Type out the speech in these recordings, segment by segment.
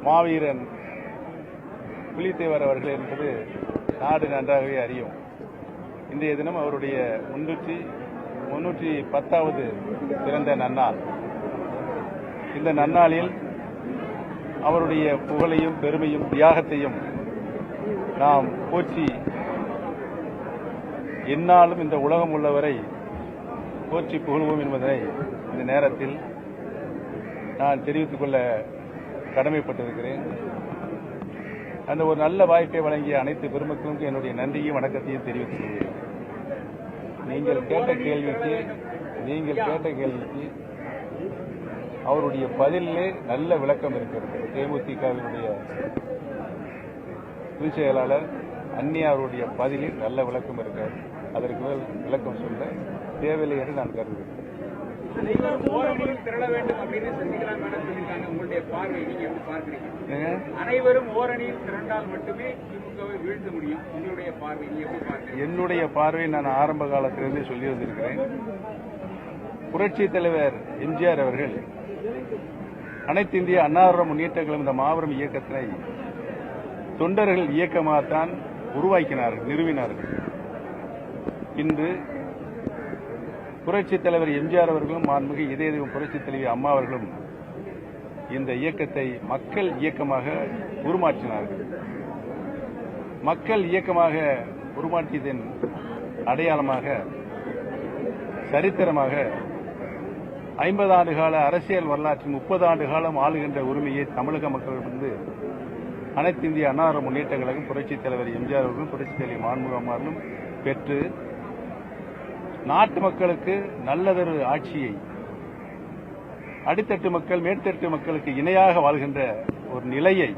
மாவீரன் புலித்தேவர் அவர்கள் என்பது நாடு நன்றாகவே அறியும். இன்றைய தினம் அவருடைய 310வது பிறந்த நன்னாள். இந்த நன்னாளில் அவருடைய புகழையும் பெருமையும் தியாகத்தையும் நாம் போற்றி எந்நாளும் இந்த உலகம் உள்ளவரை போற்றி புகழ்வோம் என்பதனை இந்த நேரத்தில் நான் தெரிவித்துக் கொள்ள கடமைப்பட்டிருக்கிறேன். அந்த ஒரு நல்ல வாய்ப்பை வழங்கிய அனைத்து பெருமக்களுக்கும் என்னுடைய நன்றியும் வணக்கத்தையும் தெரிவித்துக் கொள்கிறேன். நீங்கள் கேட்ட கேள்விக்கு அவருடைய பதிலே நல்ல விளக்கம் இருக்கிறது. தேமுதிகவினுடைய பொதுச் செயலாளர் அந்நியா அவருடைய பதிலில் நல்ல விளக்கம் இருக்கிறது. அதற்கு மேல் விளக்கம் சொல்ல தேவையில்லை என்று நான் கருதுகிறேன். திரள வேண்டும் அப்படின்னு சசிகலா மேடம் சொல்லியிருக்காங்க. உங்களுடைய பார்வை நீங்க எப்படி பார்க்கிறீங்க? அனைவரும் ஓரணியில் திரண்டால் மட்டுமே திமுகவை வீழ்த்த முடியும். உங்களுடைய பார்வை நீங்க எப்படி பார்க்கிறீங்க? என்னுடைய பார்வை நான் ஆரம்ப காலத்திலிருந்தே சொல்லி வந்திருக்கிறேன். புரட்சி தலைவர் எம்ஜிஆர் அவர்கள் அனைத்து இந்திய அண்ணா முன்னேற்ற கழகம் இந்த மாபெரும் இயக்கத்தினை தொண்டர்கள் இயக்கமாகத்தான் உருவாக்கினார்கள், நிறுவினார்கள். இன்று புரட்சித் தலைவர் எம்ஜிஆர் அவர்களும் மாண்புமிகு இதய தெய்வம் புரட்சித் தலைவி அம்மா அவர்களும் இந்த இயக்கத்தை மக்கள் இயக்கமாக உருமாற்றினார்கள். மக்கள் இயக்கமாக உருமாற்றியதன் அடையாளமாக சரித்திரமாக 50 ஆண்டு கால அரசியல் வரலாற்றில் 30 ஆண்டு காலம் ஆளுகின்ற உரிமையை தமிழக மக்களிடமிருந்து அனைத்து இந்திய அண்ணா முன்னேற்ற கழகம் புரட்சித் தலைவர் எம்ஜிஆர் அவர்களும் புரட்சித் தலைவி மாண்புமிகு அம்மாவும் பெற்று நாட்டு மக்களுக்கு நல்லதொரு ஆட்சியை அடித்தட்டு மக்கள் மேற்தட்டு மக்களுக்கு இணையாக வாழ்கின்ற ஒரு நிலையை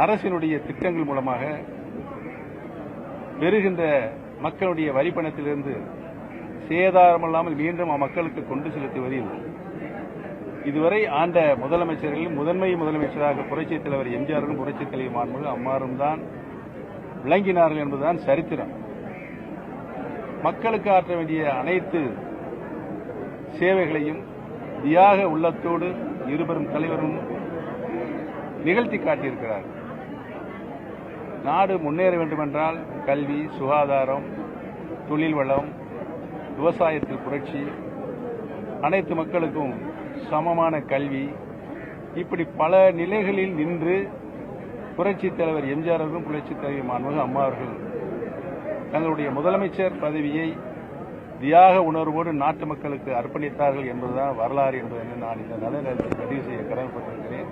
அரசினுடைய திட்டங்கள் மூலமாக பெறுகின்ற மக்களுடைய வரிப்பணத்திலிருந்து சேதாரமில்லாமல் மீண்டும் மக்களுக்கு கொண்டு செலுத்துவதில் இதுவரை ஆண்ட முதலமைச்சர்கள் முதன்மை முதலமைச்சராக புரட்சித் தலைவர் எம்ஜிஆரும் புரட்சித் தலைவர் மாண்புமிகு அம்மாரும் தான் விளங்கினார்கள் என்பதுதான் சரித்திரம். மக்களுக்கு ஆற்ற வேண்டிய அனைத்து சேவைகளையும் தியாக உள்ளத்தோடு இருவரும் தலைவரும் நிகழ்த்தி காட்டியிருக்கிறார். நாடு முன்னேற வேண்டுமென்றால் கல்வி, சுகாதாரம், தொழில் வளம், விவசாயத்தில் புரட்சி, அனைத்து மக்களுக்கும் சமமான கல்வி, இப்படி பல நிலைகளில் நின்று புரட்சித் தலைவர் எம்ஜிஆர் அவர்களும் புரட்சித் தலைவி மாண்புமிகு அம்மா அவர்கள் தங்களுடைய முதலமைச்சர் பதவியை தியாக உணர்வோடு நாட்டு மக்களுக்கு அர்ப்பணித்தார்கள் என்பதுதான் வரலாறு என்பதை நான் இந்த நல்ல நேரத்தில் பதிவு செய்ய கடமைப்பட்டிருக்கிறேன்.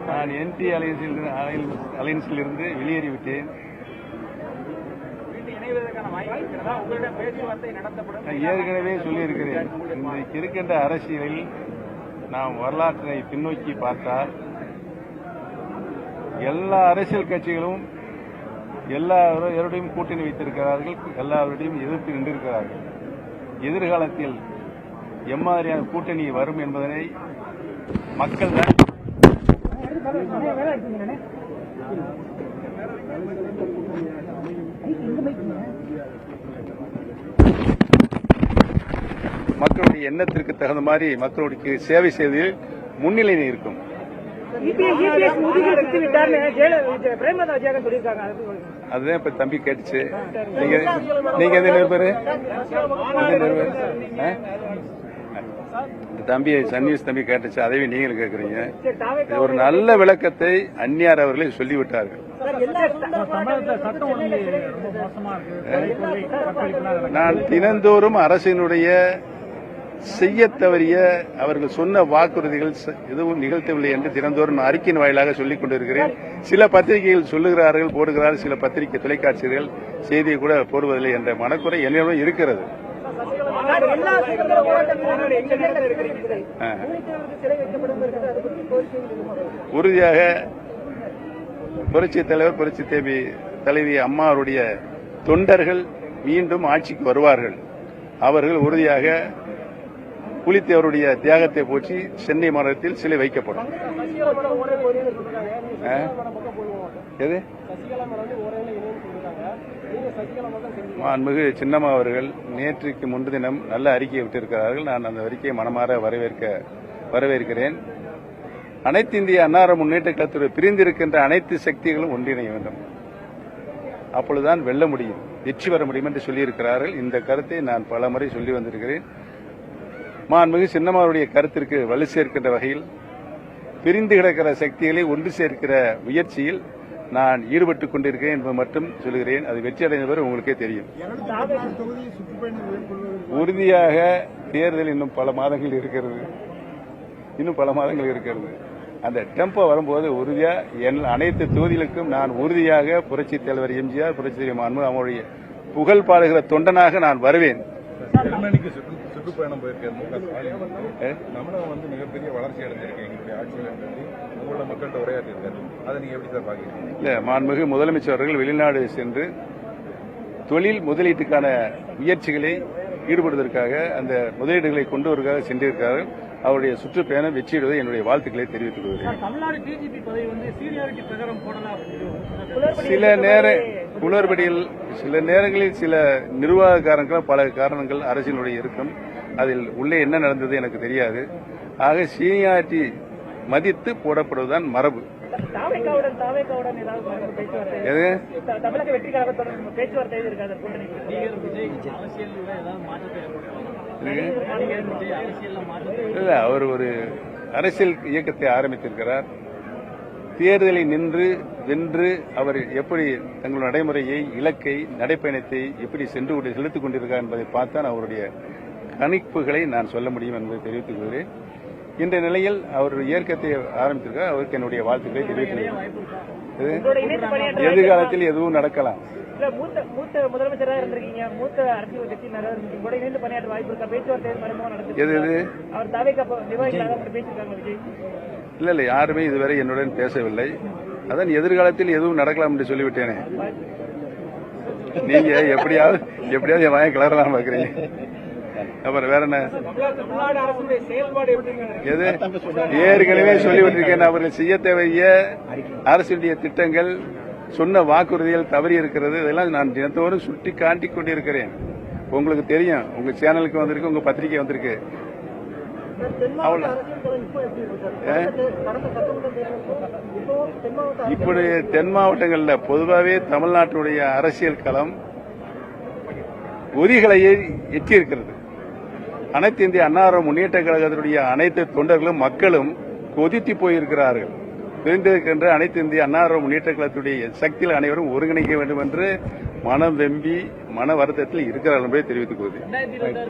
நான் என்டி அலையன்ஸில் இருந்து வெளியேறிவிட்டேன். ஏற்கனவே சொல்லியிருக்கிறேன். இன்றைக்கு இருக்கின்ற அரசியலில் நாம் வரலாற்றை பின்னோக்கி பார்த்தால் எல்லா அரசியல் கட்சிகளும் எல்லாருடையும் கூட்டணி வைத்திருக்கிறார்கள், எல்லாருடையும் எதிர்த்து நின்றிருக்கிறார்கள். எதிர்காலத்தில் எம்மாதிரியான கூட்டணி வரும் என்பதனை மக்கள் தான் மக்களுடைய எண்ணத்திற்கு தகுந்த மாதிரி மக்களுடைய சேவை செய்வதில் முன்னிலை இருக்கும். அதுதான் இப்ப தம்பி கேட்டுச்சு. நீங்க எந்த நிருபர்? தம்பி சன்னியூஸ் தம்பி கேட்டுச்சு, அதையும் நீங்களும் கேட்கறீங்க. ஒரு நல்ல விளக்கத்தை அந்நியார் அவர்களை சொல்லிவிட்டார்கள். நான் தினந்தோறும் அரசினுடைய செய்ய தவறிய அவர்கள் சொன்ன வாக்குறுதிகள் எதுவும் நிகழ்த்தவில்லை என்று தினந்தோறும் அறிக்கையின் வாயிலாக சொல்லிக் கொண்டிருக்கிறேன். சில பத்திரிகைகள் சொல்லுகிறார்கள், போடுகிறார்கள். சில பத்திரிகை தொலைக்காட்சிகள் செய்தியை கூட போடுவதில்லை என்ற மனக்குறை என்னிடம் இருக்கிறது. உறுதியாக புரட்சித் தலைவர் புரட்சித் தலைவி அம்மா அவருடைய தொண்டர்கள் மீண்டும் ஆட்சிக்கு வருவார்கள். அவர்கள் உறுதியாக புலித்தேவருடைய தியாகத்தை போற்றி சென்னை மாநகரத்தில் சிலை வைக்கப்படும். எது சசிகலா மேல வந்து ஓரளவு இணைன்னு சொல்லிருக்காங்க. நீங்க சசிகலா மட்டும் செஞ்சீங்க. மாண்புமிகு சின்னம்மா அவர்கள் நேற்றுக்கு முன்தினம் நல்ல அறிக்கையை விட்டிருக்கிறார்கள். நான் அந்த அறிக்கையை மனமாற வரவேற்கிறேன். அனைத்து இந்திய அன்னார முன்னேற்ற கழகத்துடைய பிரிந்திருக்கின்ற அனைத்து சக்திகளும் ஒன்றிணைய வேண்டும். அப்பொழுதுதான் வெல்ல முடியும், வெற்றி பெற முடியும் என்று சொல்லியிருக்கிறார்கள். இந்த கருத்தை நான் பல முறை சொல்லி வந்திருக்கிறேன். மாண்புமிகு சின்னம்மாவுடைய கருத்திற்கு வலு சேர்க்கின்ற வகையில் பிரிந்து கிடக்கிற சக்திகளை ஒன்று சேர்க்கிற முயற்சியில் நான் ஈடுபட்டுக் கொண்டிருக்கிறேன் என்பது மட்டும் சொல்கிறேன். அது வெற்றி அடைந்தவர் உங்களுக்கே தெரியும். உறுதியாக தேர்தல் இன்னும் பல மாதங்கள் இருக்கிறது. அந்த டெம்போ வரும்போது உறுதியா அனைத்து தொகுதிகளுக்கும் நான் உறுதியாக புரட்சித் தலைவர் எம்ஜிஆர், புரட்சித் தலைவர் மாண்புமிகு அவருடைய புகழ் பாடுகிற தொண்டனாக நான் வருவேன். ஜெர்மனிக்கு சுற்றுப்பயணம் போயிருக்காரு மு.க. ஸ்டாலின். தமிழகம் வந்து மிகப்பெரிய வளர்ச்சி அடைஞ்சிருக்கு எங்களுடைய ஆட்சியில் என்பது உங்களோட மக்கள்கிட்ட உரையாற்றி இருக்காரு. அதை நீங்க எப்படி சார் பாக்கிறீங்க? இல்ல, மாண்புமிகு முதலமைச்சர் அவர்கள் வெளிநாடு சென்று தொழில் முதலீட்டுக்கான முயற்சிகளை ஈடுபடுவதற்காக, அந்த முதலீடுகளை கொண்டு வருவதற்காக சென்றிருக்கிறார்கள். அவருடைய சுற்றுப்பயணம் வெற்றியிடுவதை என்னுடைய வாழ்த்துக்களை தெரிவித்துக் கொள்கிறேன். தமிழ்நாடு டிஜிபி பதவி வந்து சீனியாரிட்டி பிரகாரம் போடலாம். சில நேரங்களில் சில நிர்வாக காரணங்கள், பல காரணங்கள் அரசியலுடைய இருக்கும். அதில் உள்ளே என்ன நடந்தது எனக்கு தெரியாது. ஆக சீனியாரிட்டி மதித்து போடப்படுவதுதான் மரபு. தாவேக்காவுடன் ஏதாவது பேச்சுவார்த்தை, எது தமிழக வெற்றி கழகத்துடன் பேச்சுவார்த்தை இருக்காது. இல்ல, அவர் ஒரு அரசியல் இயக்கத்தை ஆரம்பித்திருக்கிறார். தேர்தலை வென்று அவர் எப்படி தங்கள் நடைமுறையை, இலக்கை, நடைப்பயணத்தை எப்படி செலுத்திக் கொண்டிருக்கிறார் என்பதை பார்த்தான் அவருடைய கணிப்புகளை நான் சொல்ல முடியும் என்பதை தெரிவித்துக் கொள்கிறேன். இந்த நிலையில் அவர் இயக்கத்தை ஆரம்பித்திருக்கிறார். அவருக்கு என்னுடைய வாழ்த்துக்களை தெரிவித்துள்ளேன். எதிர்காலத்தில் எதுவும் நடக்கலாம். மூத்த முதலமைச்சராக இருந்திருக்கீங்க, மூத்த அரசியல் கட்சி கூட இணைந்து பணியாற்ற வாய்ப்பு இருக்கா? பேச்சுவார்த்தை மறைமுகம் நடக்குது. எது அவர் தாவேக்கா நிர்வாகிகளாக பேசியிருக்காங்க விஜய். இல்ல, யாருமே இதுவரை என்னுடன் பேசவில்லை. அதான் எதிர்காலத்தில் எதுவும் நடக்கலாம் என்று சொல்லிவிட்டேனே. நீங்க எப்படியாவது என் வாயை கிளறலாம் பாக்குறீங்க. அப்புறம் வேற என்ன? எது ஏற்கனவே சொல்லிவிட்டிருக்கேன். அவர்கள் செய்ய தேவைய அரசுடைய திட்டங்கள், சொன்ன வாக்குறுதிகள் தவறி இருக்கிறது. இதெல்லாம் நான் தினத்தோறும் சுட்டி காட்டிக் கொண்டிருக்கிறேன். உங்களுக்கு தெரியும், உங்க சேனலுக்கு வந்திருக்கு, உங்க பத்திரிகை வந்திருக்கு. இப்படி தென் மாவட்டங்கள்ல பொதுவாகவே தமிழ்நாட்டுடைய அரசியல் களம் ஒதிகளையே எட்டியிருக்கிறது. அனைத்து இந்திய அன்னார முன்னேற்ற கழகத்தினுடைய அனைத்து தொண்டர்களும் மக்களும் கொதித்து போயிருக்கிறார்கள். பிரிந்திருக்கின்ற அனைத்து இந்திய அன்னார முன்னேற்ற கழகத்துடைய சக்தியில் அனைவரும் ஒருங்கிணைக்க வேண்டும் என்று மனம் வெம்பி மன வருத்தத்தில் இருக்கிறார்கள் என்பதை தெரிவித்துக் கொள்கிறேன்.